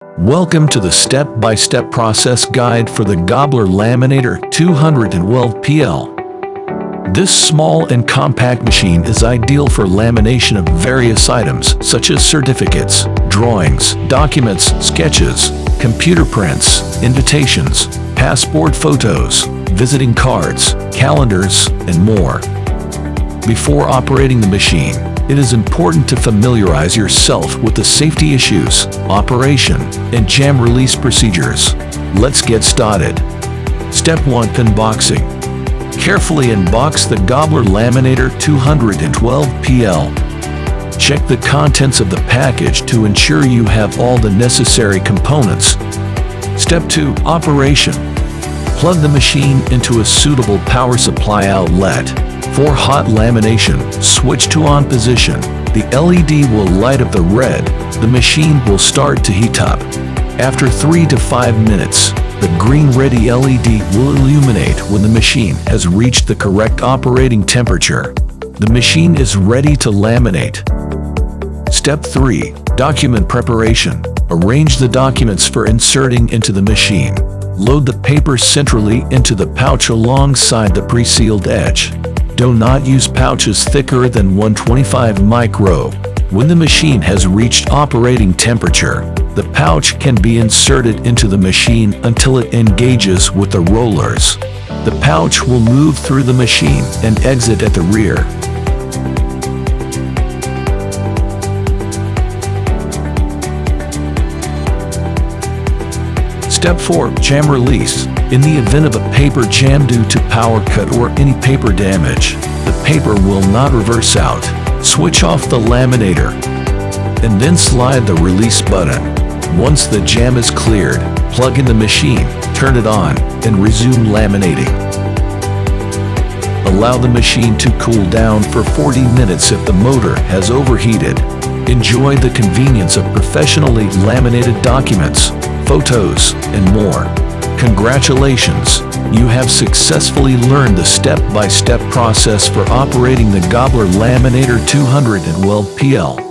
Welcome to the step-by-step process guide for the Gobbler Laminator 212PL. This small and compact machine is ideal for lamination of various items such as certificates, drawings, documents, sketches, computer prints, invitations, passport photos, visiting cards, calendars, and more. Before operating the machine, it is important to familiarize yourself with the safety issues, operation, and jam release procedures. Let's get started. Step 1. Unboxing. Carefully unbox the Gobbler Laminator 212PL. Check the contents of the package to ensure you have all the necessary components. Step 2. Operation. Plug the machine into a suitable power supply outlet. For hot lamination, switch to on position. The LED will light up the red. The machine will start to heat up. After 3 to 5 minutes, the green ready LED will illuminate when the machine has reached the correct operating temperature. The machine is ready to laminate. Step 3. Document preparation. Arrange the documents for inserting into the machine. Load the paper centrally into the pouch alongside the pre-sealed edge. Do not use pouches thicker than 125 micro. When the machine has reached operating temperature, the pouch can be inserted into the machine until it engages with the rollers. The pouch will move through the machine and exit at the rear. Step 4. Jam release. In the event of a paper jam due to power cut or any paper damage, the paper will not reverse out. Switch off the laminator and then slide the release button. Once the jam is cleared, plug in the machine, turn it on, and resume laminating. Allow the machine to cool down for 40 minutes if the motor has overheated. Enjoy the convenience of professionally laminated documents, photos, and more. Congratulations! You have successfully learned the step-by-step process for operating the Gobbler Laminator 212PL.